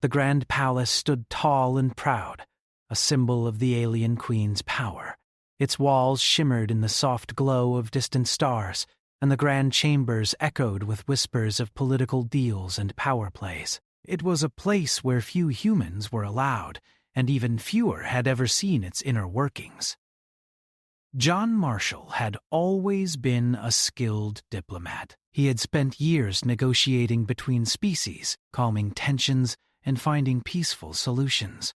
The grand palace stood tall and proud, a symbol of the alien queen's power. Its walls shimmered in the soft glow of distant stars, and the grand chambers echoed with whispers of political deals and power plays. It was a place where few humans were allowed, and even fewer had ever seen its inner workings. John Marshall had always been a skilled diplomat. He had spent years negotiating between species, calming tensions, and finding peaceful solutions.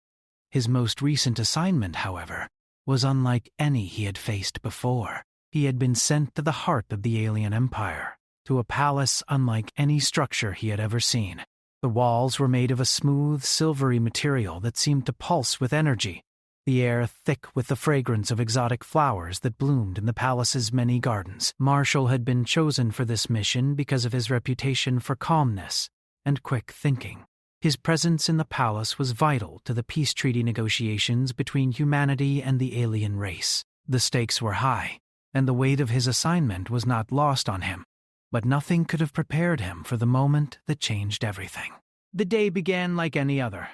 His most recent assignment, however, was unlike any he had faced before. He had been sent to the heart of the alien empire, to a palace unlike any structure he had ever seen. The walls were made of a smooth, silvery material that seemed to pulse with energy, the air thick with the fragrance of exotic flowers that bloomed in the palace's many gardens. Marshall had been chosen for this mission because of his reputation for calmness and quick thinking. His presence in the palace was vital to the peace treaty negotiations between humanity and the alien race. The stakes were high, and the weight of his assignment was not lost on him, but nothing could have prepared him for the moment that changed everything. The day began like any other.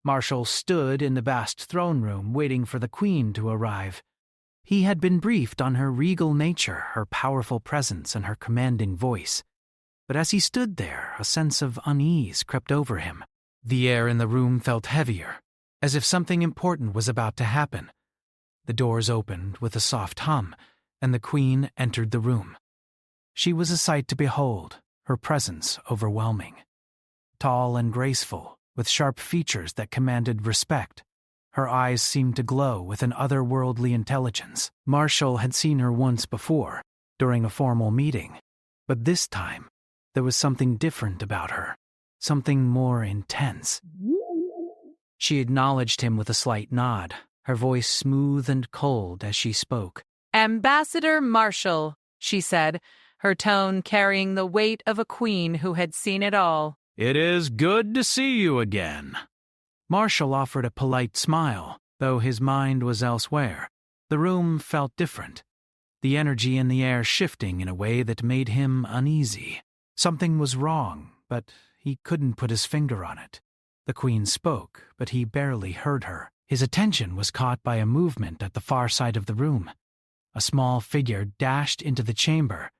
Marshall stood in the vast throne room waiting for the Queen to arrive. He had been briefed on her regal nature, her powerful presence, and her commanding voice. But as he stood there, a sense of unease crept over him. The air in the room felt heavier, as if something important was about to happen. The doors opened with a soft hum, and the Queen entered the room. She was a sight to behold, her presence overwhelming. Tall and graceful, with sharp features that commanded respect, her eyes seemed to glow with an otherworldly intelligence. Marshall had seen her once before, during a formal meeting, but this time there was something different about her, something more intense. She acknowledged him with a slight nod, her voice smooth and cold as she spoke. "Ambassador Marshall," she said, her tone carrying the weight of a queen who had seen it all. "It is good to see you again." Marshall offered a polite smile, though his mind was elsewhere. The room felt different, the energy in the air shifting in a way that made him uneasy. Something was wrong, but he couldn't put his finger on it. The Queen spoke, but he barely heard her. His attention was caught by a movement at the far side of the room. A small figure dashed into the chamber,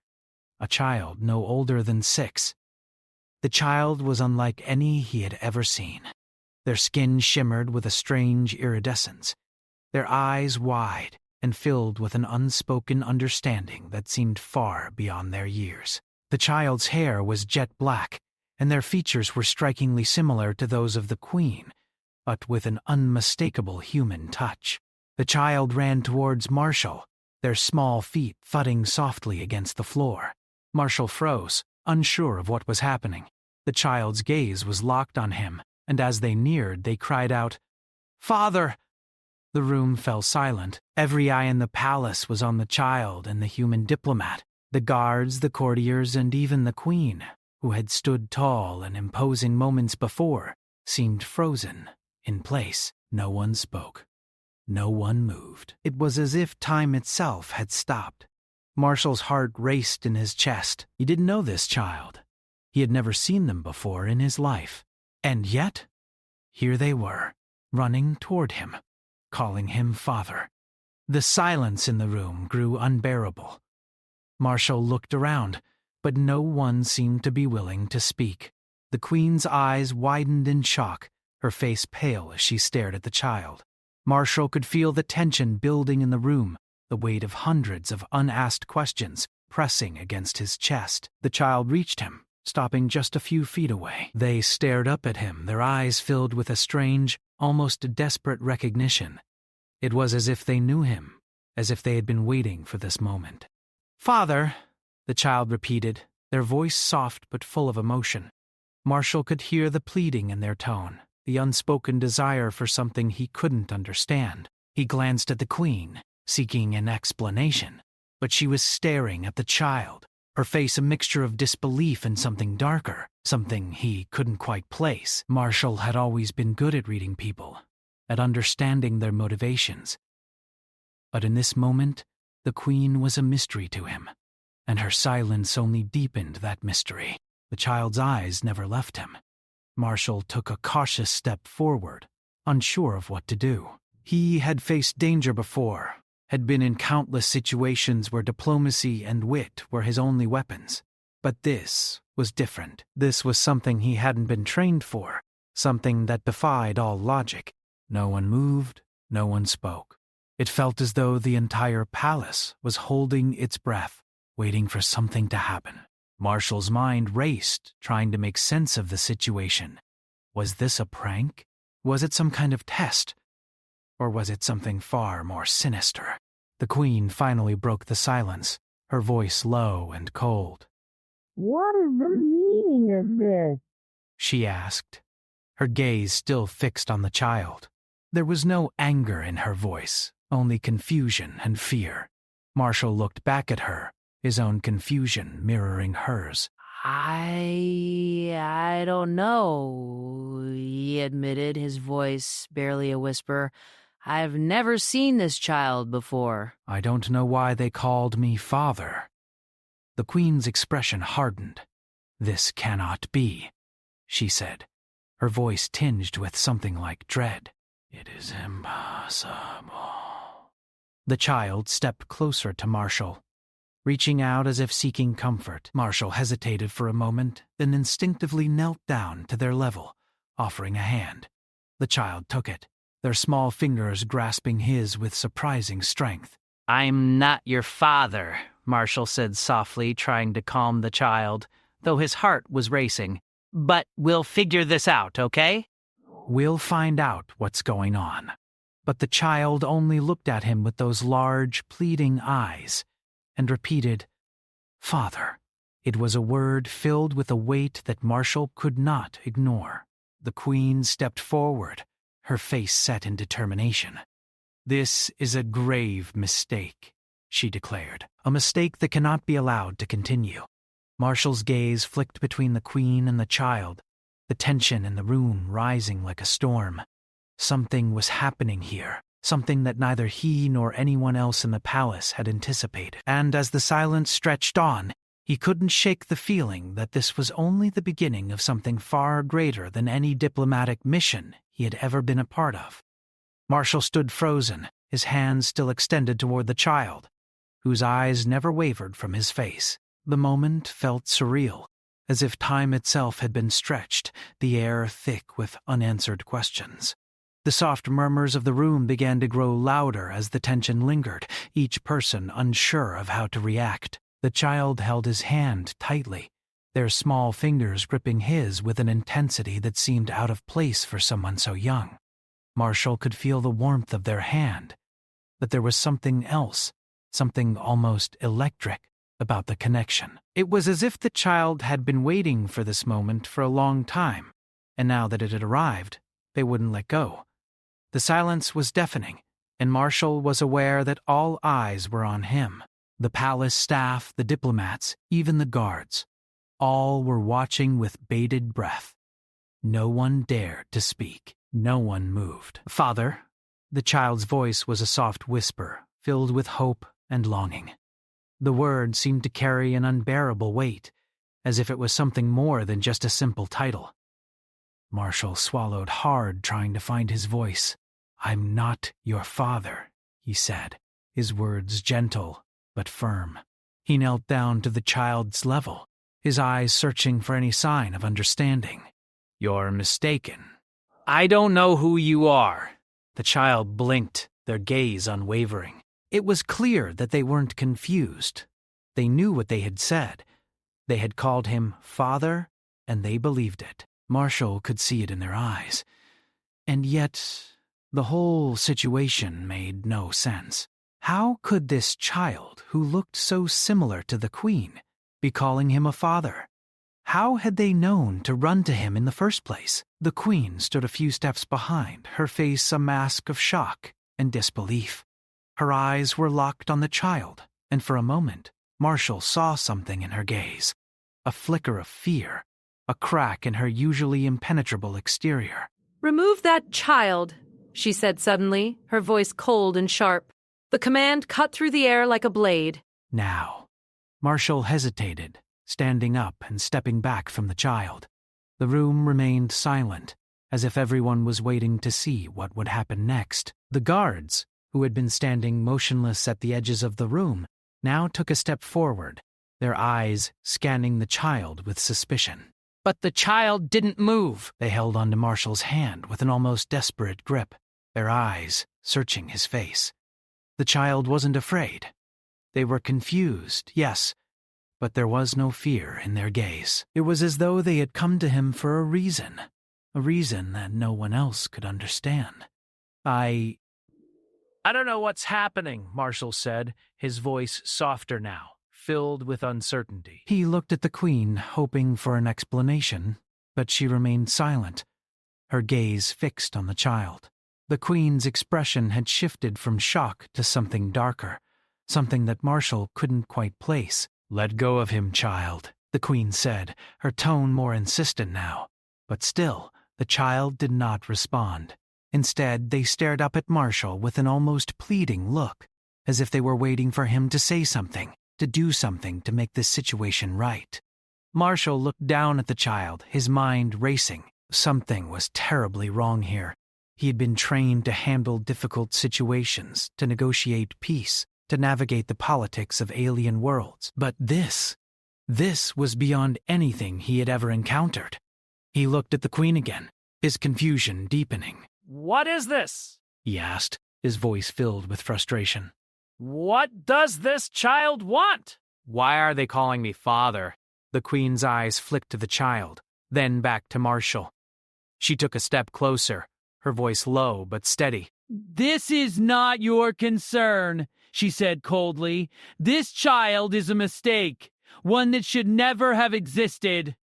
a child no older than 6. The child was unlike any he had ever seen. Their skin shimmered with a strange iridescence, their eyes wide and filled with an unspoken understanding that seemed far beyond their years. The child's hair was jet black, and their features were strikingly similar to those of the Queen, but with an unmistakable human touch. The child ran towards Marshall, their small feet thudding softly against the floor. Marshall froze, unsure of what was happening. The child's gaze was locked on him, and as they neared, they cried out, "Father!" The room fell silent. Every eye in the palace was on the child and the human diplomat. The guards, the courtiers, and even the Queen, who had stood tall and imposing moments before, seemed frozen in place. No one spoke. No one moved. It was as if time itself had stopped. Marshall's heart raced in his chest. He didn't know this child. He had never seen them before in his life. And yet, here they were, running toward him, calling him father. The silence in the room grew unbearable. Marshall looked around, but no one seemed to be willing to speak. The Queen's eyes widened in shock, her face pale as she stared at the child. Marshall could feel the tension building in the room, the weight of hundreds of unasked questions pressing against his chest. The child reached him, stopping just a few feet away. They stared up at him, their eyes filled with a strange, almost desperate recognition. It was as if they knew him, as if they had been waiting for this moment. "Father," the child repeated, their voice soft but full of emotion. Marshall could hear the pleading in their tone, the unspoken desire for something he couldn't understand. He glanced at the Queen, seeking an explanation, but she was staring at the child, her face a mixture of disbelief and something darker, something he couldn't quite place. Marshall had always been good at reading people, at understanding their motivations. But in this moment, the Queen was a mystery to him, and her silence only deepened that mystery. The child's eyes never left him. Marshall took a cautious step forward, unsure of what to do. He had faced danger before, had been in countless situations where diplomacy and wit were his only weapons. But this was different. This was something he hadn't been trained for, something that defied all logic. No one moved, no one spoke. It felt as though the entire palace was holding its breath, waiting for something to happen. Marshall's mind raced, trying to make sense of the situation. Was this a prank? Was it some kind of test? Or was it something far more sinister? The Queen finally broke the silence, her voice low and cold. "What is the meaning of this?" she asked, her gaze still fixed on the child. There was no anger in her voice, only confusion and fear. Marshall looked back at her, his own confusion mirroring hers. I don't know, he admitted, his voice barely a whisper. I've never seen this child before. I don't know why they called me father. The Queen's expression hardened. This cannot be, she said, her voice tinged with something like dread. It is impossible. The child stepped closer to Marshall, reaching out as if seeking comfort. Marshall hesitated for a moment, then instinctively knelt down to their level, offering a hand. The child took it, their small fingers grasping his with surprising strength. I'm not your father, Marshall said softly, trying to calm the child, though his heart was racing. But we'll figure this out, okay? We'll find out what's going on. But the child only looked at him with those large, pleading eyes, and repeated, "Father." It was a word filled with a weight that Marshall could not ignore. The Queen stepped forward, her face set in determination. "This is a grave mistake," she declared, "a mistake that cannot be allowed to continue." Marshall's gaze flicked between the Queen and the child, the tension in the room rising like a storm. Something was happening here, something that neither he nor anyone else in the palace had anticipated. And as the silence stretched on, he couldn't shake the feeling that this was only the beginning of something far greater than any diplomatic mission he had ever been a part of. Marshall stood frozen, his hands still extended toward the child, whose eyes never wavered from his face. The moment felt surreal, as if time itself had been stretched, the air thick with unanswered questions. The soft murmurs of the room began to grow louder as the tension lingered, each person unsure of how to react. The child held his hand tightly, their small fingers gripping his with an intensity that seemed out of place for someone so young. Marshall could feel the warmth of their hand, but there was something else, something almost electric, about the connection. It was as if the child had been waiting for this moment for a long time, and now that it had arrived, they wouldn't let go. The silence was deafening, and Marshall was aware that all eyes were on him. The palace staff, the diplomats, even the guards. All were watching with bated breath. No one dared to speak. No one moved. "Father," the child's voice was a soft whisper, filled with hope and longing. The word seemed to carry an unbearable weight, as if it was something more than just a simple title. Marshall swallowed hard, trying to find his voice. "I'm not your father," he said, his words gentle but firm. He knelt down to the child's level, his eyes searching for any sign of understanding. "You're mistaken. I don't know who you are." The child blinked, their gaze unwavering. It was clear that they weren't confused. They knew what they had said. They had called him father, and they believed it. Marshall could see it in their eyes. And yet, the whole situation made no sense. How could this child, who looked so similar to the Queen, be calling him a father? How had they known to run to him in the first place? The Queen stood a few steps behind, her face a mask of shock and disbelief. Her eyes were locked on the child, and for a moment, Marshall saw something in her gaze. A flicker of fear, a crack in her usually impenetrable exterior. "Remove that child," she said suddenly, her voice cold and sharp. The command cut through the air like a blade. Now. Marshall hesitated, standing up and stepping back from the child. The room remained silent, as if everyone was waiting to see what would happen next. The guards, who had been standing motionless at the edges of the room, now took a step forward, their eyes scanning the child with suspicion. But the child didn't move. They held onto Marshall's hand with an almost desperate grip, their eyes searching his face. The child wasn't afraid. They were confused, yes, but there was no fear in their gaze. It was as though they had come to him for a reason that no one else could understand. I don't know what's happening, Marshall said, his voice softer now, filled with uncertainty. He looked at the Queen, hoping for an explanation, but she remained silent, her gaze fixed on the child. The Queen's expression had shifted from shock to something darker, something that Marshall couldn't quite place. "Let go of him, child," the Queen said, her tone more insistent now. But still, the child did not respond. Instead, they stared up at Marshall with an almost pleading look, as if they were waiting for him to say something, to do something to make this situation right. Marshall looked down at the child, his mind racing. Something was terribly wrong here. He had been trained to handle difficult situations, to negotiate peace, to navigate the politics of alien worlds. But this was beyond anything he had ever encountered. He looked at the Queen again, his confusion deepening. "What is this?" he asked, his voice filled with frustration. "What does this child want?" "Why are they calling me father?" The Queen's eyes flicked to the child, then back to Marshall. She took a step closer, her voice low but steady. "This is not your concern," she said coldly. "This child is a mistake, one that should never have existed."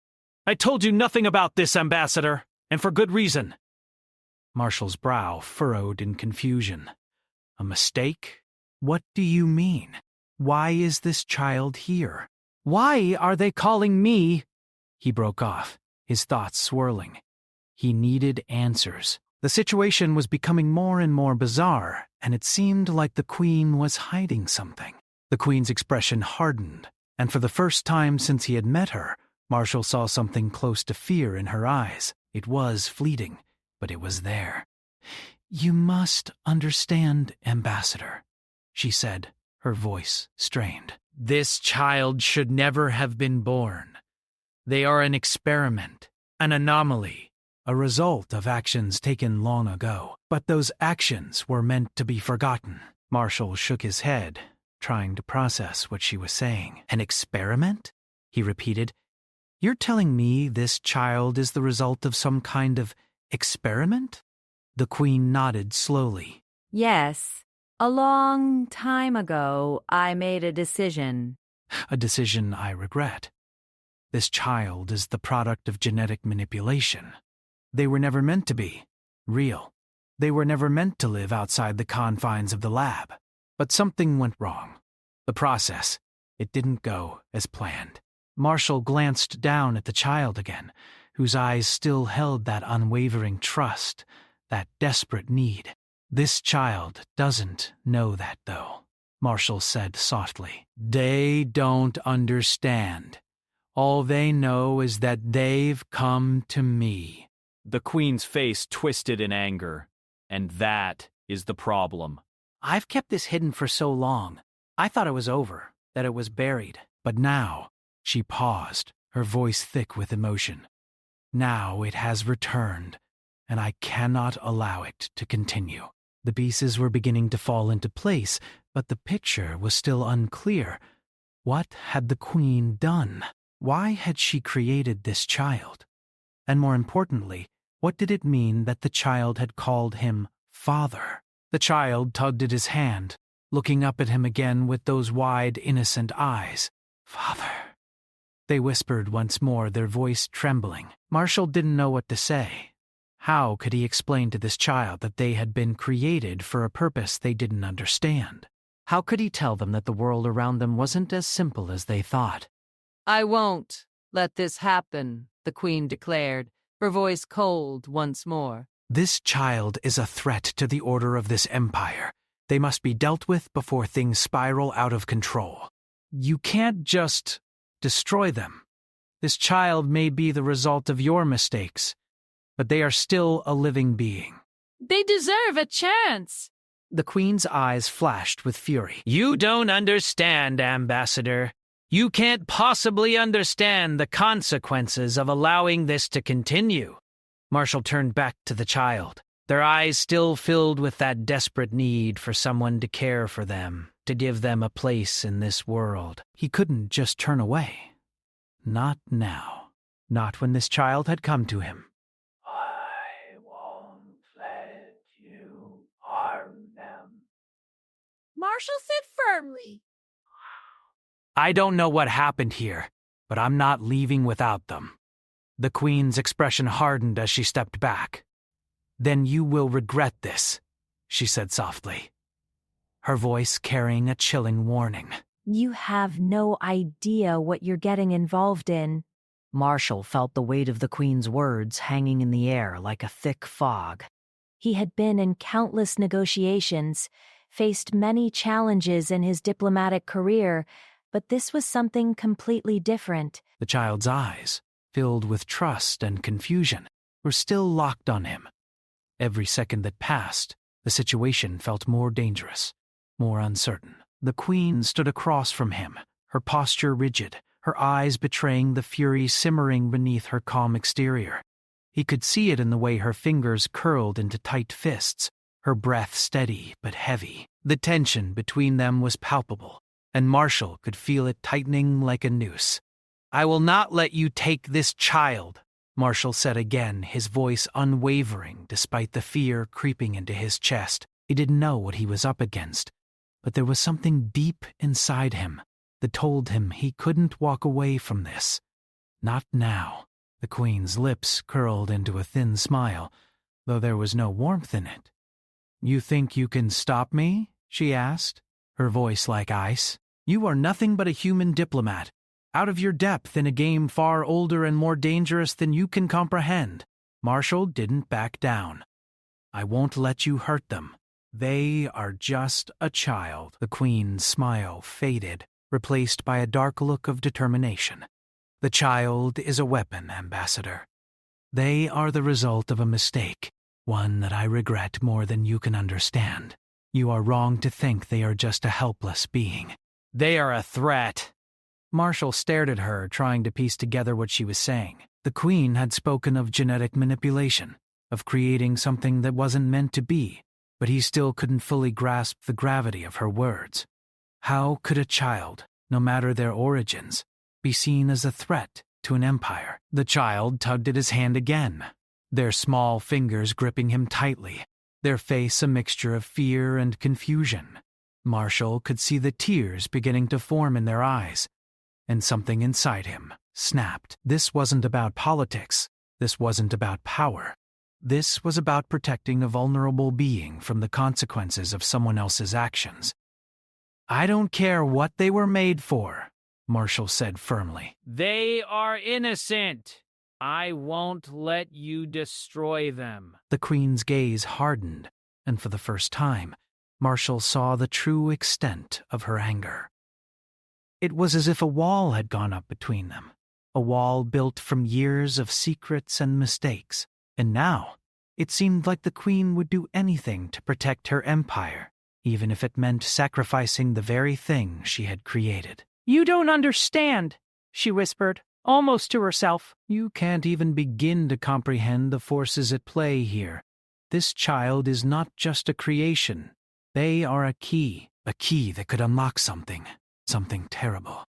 "I told you nothing about this, Ambassador, and for good reason." Marshall's brow furrowed in confusion. "A mistake? What do you mean? Why is this child here? Why are they calling me?" He broke off, his thoughts swirling. He needed answers. The situation was becoming more and more bizarre, and it seemed like the Queen was hiding something. The Queen's expression hardened, and for the first time since he had met her, Marshall saw something close to fear in her eyes. It was fleeting, but it was there. "You must understand, Ambassador," she said, her voice strained. "This child should never have been born. They are an experiment, an anomaly, a result of actions taken long ago. But those actions were meant to be forgotten." Marshall shook his head, trying to process what she was saying. "An experiment?" he repeated. "You're telling me this child is the result of some kind of experiment?" The Queen nodded slowly. Yes. A long time ago, I made a decision. "A decision I regret. This child is the product of genetic manipulation. They were never meant to be real. They were never meant to live outside the confines of the lab. But something went wrong. The process, it didn't go as planned." Marshall glanced down at the child again, whose eyes still held that unwavering trust, that desperate need. "This child doesn't know that, though," Marshall said softly. "They don't understand. All they know is that they've come to me." The Queen's face twisted in anger, and that is the problem. "I've kept this hidden for so long. I thought it was over, that it was buried. But now," she paused, her voice thick with emotion. "Now it has returned, and I cannot allow it to continue." The pieces were beginning to fall into place, but the picture was still unclear. What had the Queen done? Why had she created this child? And more importantly, what did it mean that the child had called him father? The child tugged at his hand, looking up at him again with those wide, innocent eyes. "Father," they whispered once more, their voice trembling. Marshall didn't know what to say. How could he explain to this child that they had been created for a purpose they didn't understand? How could he tell them that the world around them wasn't as simple as they thought? "I won't let this happen," the Queen declared, her voice cold once more. "This child is a threat to the order of this empire. They must be dealt with before things spiral out of control. You can't just destroy them. This child may be the result of your mistakes, but they are still a living being. They deserve a chance. The Queen's eyes flashed with fury. You don't understand, Ambassador. You can't possibly understand the consequences of allowing this to continue. Marshall turned back to the child, their eyes still filled with that desperate need for someone to care for them, to give them a place in this world. He couldn't just turn away. Not now. Not when this child had come to him. I won't let you harm them, Marshall said firmly. I don't know what happened here, but I'm not leaving without them. The Queen's expression hardened as she stepped back. Then you will regret this, she said softly, her voice carrying a chilling warning. You have no idea what you're getting involved in. Marshall felt the weight of the Queen's words hanging in the air like a thick fog. He had been in countless negotiations, faced many challenges in his diplomatic career, but this was something completely different. The child's eyes, filled with trust and confusion, were still locked on him. Every second that passed, the situation felt more dangerous, more uncertain. The Queen stood across from him, her posture rigid, her eyes betraying the fury simmering beneath her calm exterior. He could see it in the way her fingers curled into tight fists, her breath steady but heavy. The tension between them was palpable, and Marshall could feel it tightening like a noose. I will not let you take this child, Marshall said again, his voice unwavering despite the fear creeping into his chest. He didn't know what he was up against, but there was something deep inside him that told him he couldn't walk away from this. Not now. The Queen's lips curled into a thin smile, though there was no warmth in it. You think you can stop me? She asked, her voice like ice. You are nothing but a human diplomat, out of your depth in a game far older and more dangerous than you can comprehend. Marshall didn't back down. I won't let you hurt them. They are just a child. The Queen's smile faded, replaced by a dark look of determination. The child is a weapon, Ambassador. They are the result of a mistake, one that I regret more than you can understand. You are wrong to think they are just a helpless being. They are a threat. Marshall stared at her, trying to piece together what she was saying. The Queen had spoken of genetic manipulation, of creating something that wasn't meant to be, but he still couldn't fully grasp the gravity of her words. How could a child, no matter their origins, be seen as a threat to an empire? The child tugged at his hand again, their small fingers gripping him tightly, their face a mixture of fear and confusion. Marshall could see the tears beginning to form in their eyes, and something inside him snapped. This wasn't about politics. This wasn't about power. This was about protecting a vulnerable being from the consequences of someone else's actions. I don't care what they were made for, Marshall said firmly. They are innocent. I won't let you destroy them. The Queen's gaze hardened, and for the first time, Marshall saw the true extent of her anger. It was as if a wall had gone up between them, a wall built from years of secrets and mistakes, and now it seemed like the Queen would do anything to protect her empire, even if it meant sacrificing the very thing she had created. You don't understand, she whispered, almost to herself. You can't even begin to comprehend the forces at play here. This child is not just a creation. They are a key that could unlock something terrible.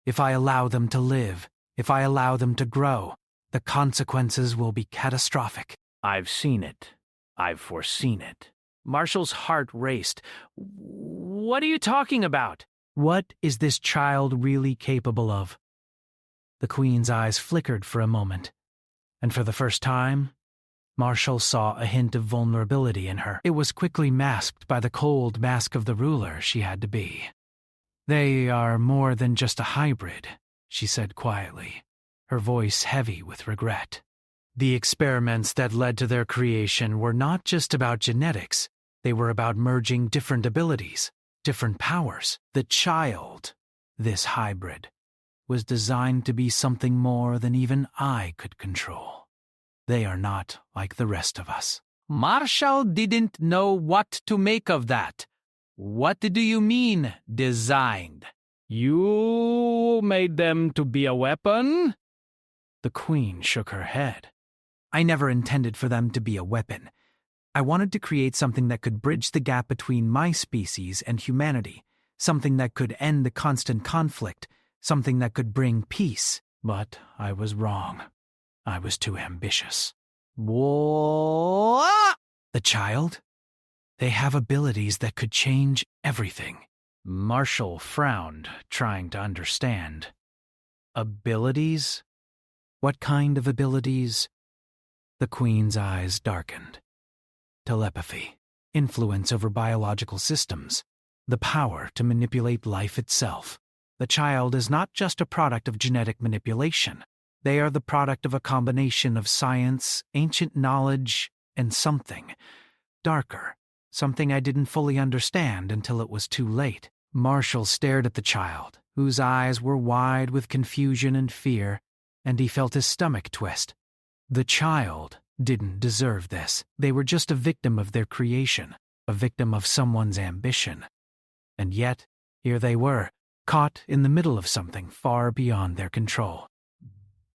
If I allow them to live, if I allow them to grow, the consequences will be catastrophic. I've seen it. I've foreseen it. Marshall's heart raced. What are you talking about? What is this child really capable of? The Queen's eyes flickered for a moment, and for the first time, Marshall saw a hint of vulnerability in her. It was quickly masked by the cold mask of the ruler she had to be. They are more than just a hybrid, she said quietly, her voice heavy with regret. The experiments that led to their creation were not just about genetics. They were about merging different abilities, different powers. The child, this hybrid, was designed to be something more than even I could control. They are not like the rest of us. Marshall didn't know what to make of that. What do you mean, designed? You made them to be a weapon? The Queen shook her head. I never intended for them to be a weapon. I wanted to create something that could bridge the gap between my species and humanity, something that could end the constant conflict, something that could bring peace. But I was wrong. I was too ambitious. What? The child? They have abilities that could change everything. Marshall frowned, trying to understand. Abilities? What kind of abilities? The Queen's eyes darkened. Telepathy, influence over biological systems, the power to manipulate life itself. The child is not just a product of genetic manipulation. They are the product of a combination of science, ancient knowledge, and something darker, something I didn't fully understand until it was too late. Marshall stared at the child, whose eyes were wide with confusion and fear, and he felt his stomach twist. The child didn't deserve this. They were just a victim of their creation, a victim of someone's ambition. And yet, here they were, caught in the middle of something far beyond their control.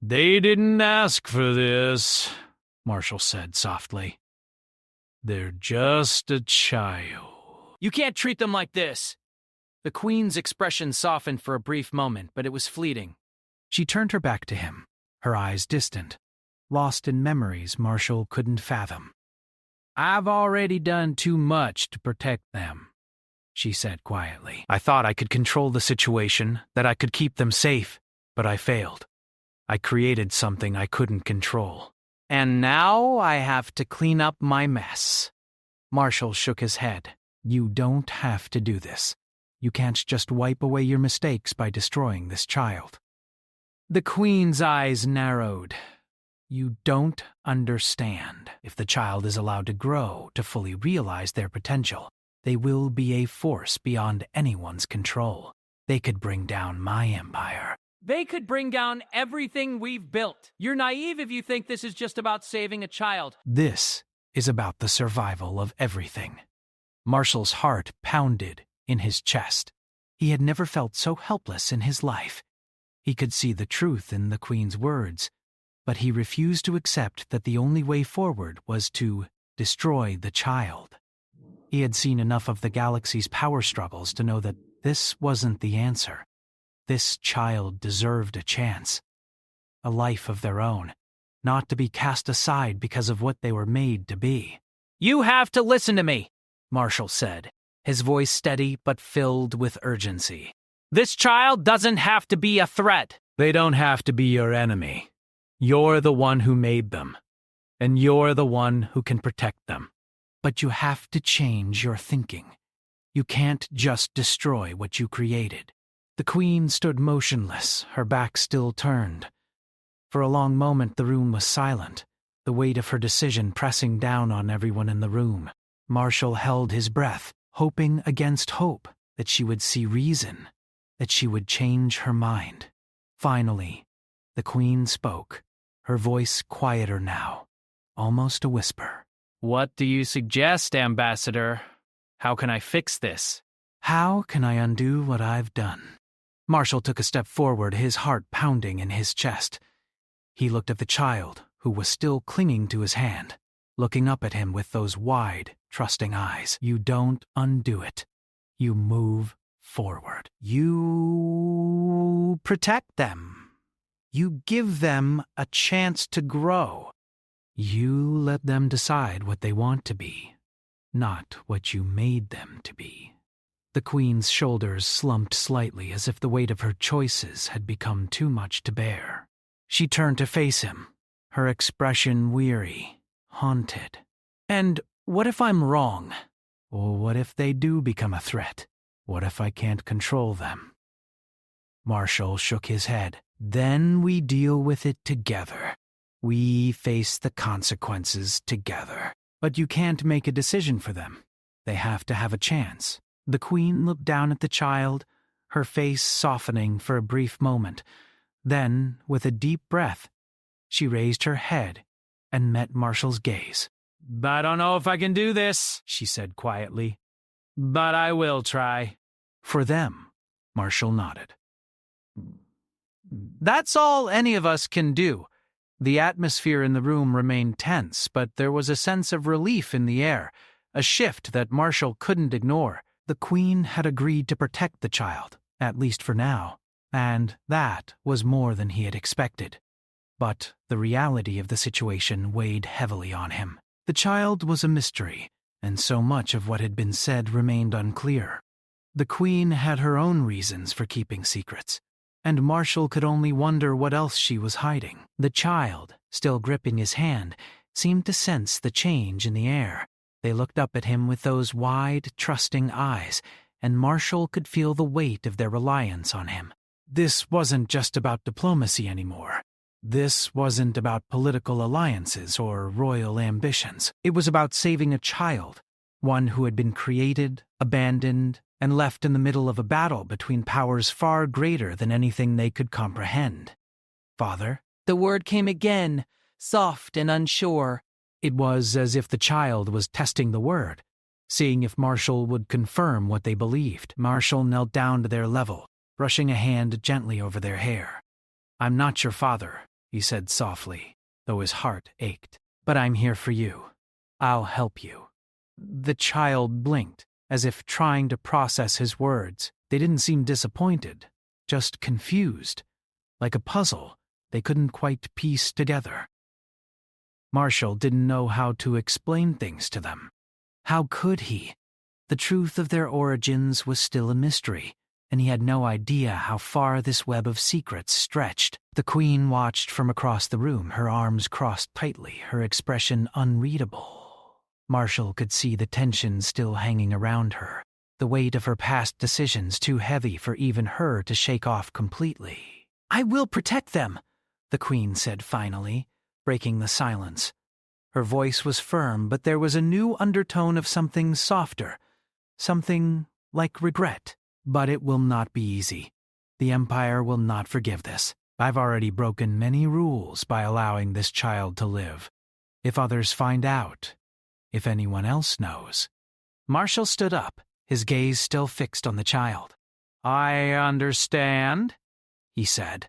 They didn't ask for this, Marshall said softly. They're just a child. You can't treat them like this. The Queen's expression softened for a brief moment, but it was fleeting. She turned her back to him, her eyes distant, lost in memories Marshall couldn't fathom. I've already done too much to protect them, she said quietly. I thought I could control the situation, that I could keep them safe, but I failed. I created something I couldn't control. And now I have to clean up my mess. Marshall shook his head. You don't have to do this. You can't just wipe away your mistakes by destroying this child. The Queen's eyes narrowed. You don't understand. If the child is allowed to grow, to fully realize their potential, they will be a force beyond anyone's control. They could bring down my empire. They could bring down everything we've built. You're naive if you think this is just about saving a child. This is about the survival of everything. Marshall's heart pounded in his chest. He had never felt so helpless in his life. He could see the truth in the Queen's words, but he refused to accept that the only way forward was to destroy the child. He had seen enough of the galaxy's power struggles to know that this wasn't the answer. This child deserved a chance, a life of their own, not to be cast aside because of what they were made to be. You have to listen to me, Marshall said, his voice steady but filled with urgency. This child doesn't have to be a threat. They don't have to be your enemy. You're the one who made them, and you're the one who can protect them. But you have to change your thinking. You can't just destroy what you created. The Queen stood motionless, her back still turned. For a long moment the room was silent, the weight of her decision pressing down on everyone in the room. Marshall held his breath, hoping against hope that she would see reason, that she would change her mind. Finally, the Queen spoke, her voice quieter now, almost a whisper. What do you suggest, Ambassador? How can I fix this? How can I undo what I've done? Marshall took a step forward, his heart pounding in his chest. He looked at the child, who was still clinging to his hand, looking up at him with those wide, trusting eyes. You don't undo it. You move forward. You protect them. You give them a chance to grow. You let them decide what they want to be, not what you made them to be. The Queen's shoulders slumped slightly as if the weight of her choices had become too much to bear. She turned to face him, her expression weary, haunted. And what if I'm wrong? Or what if they do become a threat? What if I can't control them? Marshall shook his head. Then we deal with it together. We face the consequences together. But you can't make a decision for them. They have to have a chance. The Queen looked down at the child, her face softening for a brief moment. Then, with a deep breath, she raised her head and met Marshall's gaze. I don't know if I can do this, she said quietly, but I will try. For them, Marshall nodded. That's all any of us can do. The atmosphere in the room remained tense, but there was a sense of relief in the air, a shift that Marshall couldn't ignore. The Queen had agreed to protect the child, at least for now, and that was more than he had expected. But the reality of the situation weighed heavily on him. The child was a mystery, and so much of what had been said remained unclear. The Queen had her own reasons for keeping secrets, and Marshall could only wonder what else she was hiding. The child, still gripping his hand, seemed to sense the change in the air. They looked up at him with those wide, trusting eyes, and Marshall could feel the weight of their reliance on him. This wasn't just about diplomacy anymore. This wasn't about political alliances or royal ambitions. It was about saving a child, one who had been created, abandoned, and left in the middle of a battle between powers far greater than anything they could comprehend. "Father?" The word came again, soft and unsure. It was as if the child was testing the word, seeing if Marshall would confirm what they believed. Marshall knelt down to their level, brushing a hand gently over their hair. "I'm not your father," he said softly, though his heart ached. "But I'm here for you. I'll help you." The child blinked, as if trying to process his words. They didn't seem disappointed, just confused, like a puzzle they couldn't quite piece together. Marshall didn't know how to explain things to them. How could he? The truth of their origins was still a mystery, and he had no idea how far this web of secrets stretched. The Queen watched from across the room, her arms crossed tightly, her expression unreadable. Marshall could see the tension still hanging around her, the weight of her past decisions too heavy for even her to shake off completely. "I will protect them," the Queen said finally, breaking the silence. Her voice was firm, but there was a new undertone of something softer, something like regret. "But it will not be easy. The Empire will not forgive this. I've already broken many rules by allowing this child to live. If others find out, if anyone else knows." Marshall stood up, his gaze still fixed on the child. "I understand," he said.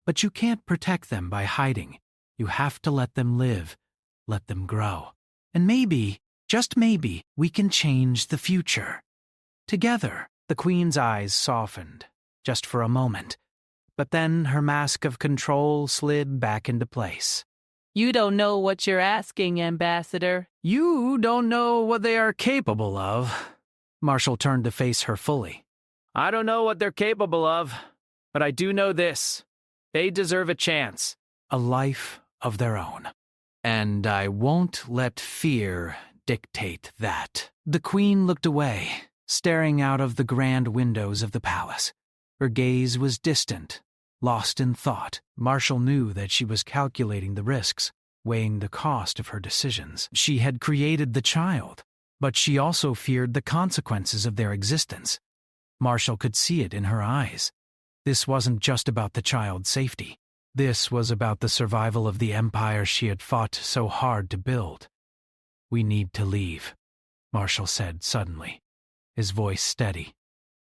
"But you can't protect them by hiding. You have to let them live, let them grow. And maybe, just maybe, we can change the future. Together." The Queen's eyes softened, just for a moment, but then her mask of control slid back into place. "You don't know what you're asking, Ambassador." "You don't know what they are capable of." Marshall turned to face her fully. "I don't know what they're capable of, but I do know this. They deserve a chance. A life of their own. And I won't let fear dictate that." The Queen looked away, staring out of the grand windows of the palace. Her gaze was distant, lost in thought. Marshall knew that she was calculating the risks, weighing the cost of her decisions. She had created the child, but she also feared the consequences of their existence. Marshall could see it in her eyes. This wasn't just about the child's safety. This was about the survival of the empire she had fought so hard to build. "We need to leave," Marshall said suddenly, his voice steady.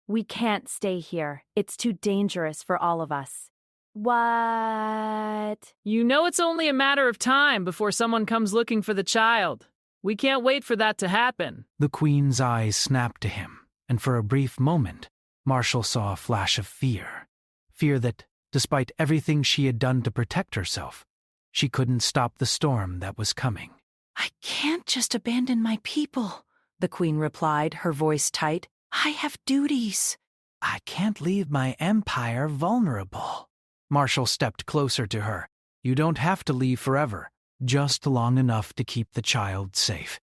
"We can't stay here. It's too dangerous for all of us." "What?" You know it's only a matter of time before someone comes looking for the child. We can't wait for that to happen. The Queen's eyes snapped to him, and for a brief moment, Marshall saw a flash of fear. Fear that, despite everything she had done to protect herself, she couldn't stop the storm that was coming. "I can't just abandon my people," the Queen replied, her voice tight. "I have duties." "I can't leave my empire vulnerable." Marshall stepped closer to her. "You don't have to leave forever, just long enough to keep the child safe.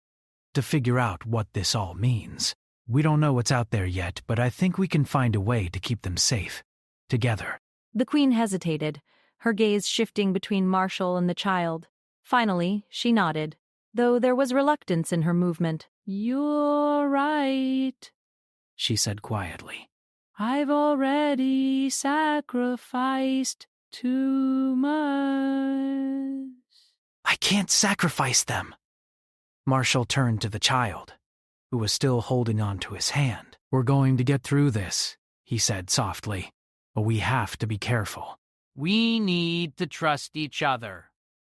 To figure out what this all means. We don't know what's out there yet, but I think we can find a way to keep them safe. Together." The Queen hesitated, her gaze shifting between Marshall and the child. Finally, she nodded, though there was reluctance in her movement. You're right, she said quietly. I've already sacrificed too much. I can't sacrifice them. Marshall turned to the child, who was still holding on to his hand. We're going to get through this, he said softly, but we have to be careful. We need to trust each other.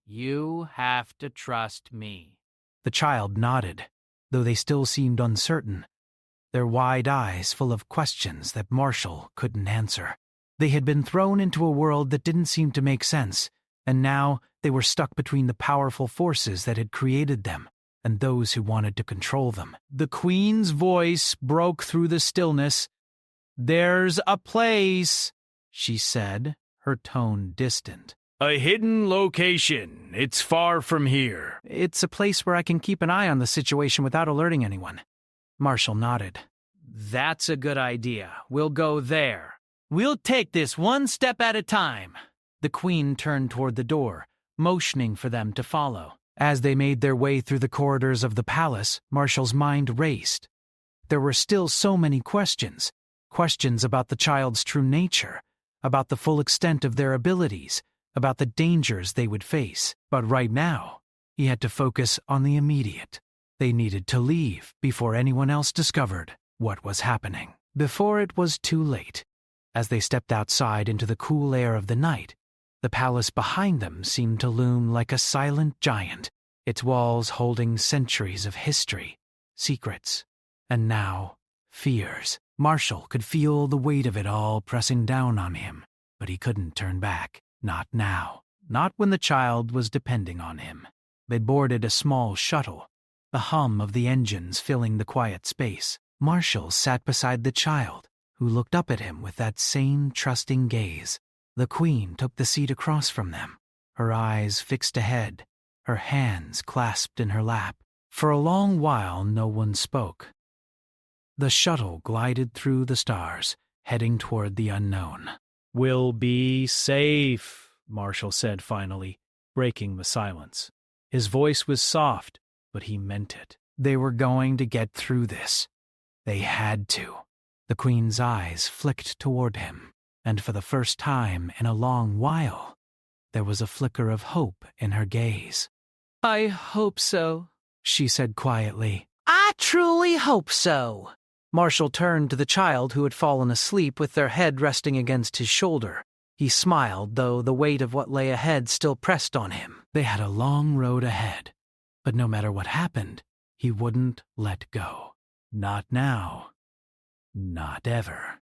You have to trust me. The child nodded, though they still seemed uncertain, their wide eyes full of questions that Marshall couldn't answer. They had been thrown into a world that didn't seem to make sense, and now they were stuck between the powerful forces that had created them and those who wanted to control them. The Queen's voice broke through the stillness. "There's a place," she said, her tone distant. "A hidden location. It's far from here." "It's a place where I can keep an eye on the situation without alerting anyone." Marshall nodded. That's a good idea. We'll go there. We'll take this one step at a time. The Queen turned toward the door, motioning for them to follow. As they made their way through the corridors of the palace, Marshall's mind raced. There were still so many questions. Questions about the child's true nature, about the full extent of their abilities, about the dangers they would face. But right now, he had to focus on the immediate. They needed to leave before anyone else discovered what was happening. Before it was too late, as they stepped outside into the cool air of the night, the palace behind them seemed to loom like a silent giant, its walls holding centuries of history, secrets, and now, fears. Marshall could feel the weight of it all pressing down on him, but he couldn't turn back. Not now. Not when the child was depending on him. They'd boarded a small shuttle, the hum of the engines filling the quiet space. Marshall sat beside the child, who looked up at him with that same trusting gaze. The Queen took the seat across from them, her eyes fixed ahead, her hands clasped in her lap. For a long while, no one spoke. The shuttle glided through the stars, heading toward the unknown. "We'll be safe," Marshall said finally, breaking the silence. His voice was soft, but he meant it. They were going to get through this. They had to. The Queen's eyes flicked toward him, and for the first time in a long while, there was a flicker of hope in her gaze. I hope so, she said quietly. I truly hope so. Marshall turned to the child who had fallen asleep with their head resting against his shoulder. He smiled, though the weight of what lay ahead still pressed on him. They had a long road ahead, but no matter what happened, he wouldn't let go. Not now. Not ever.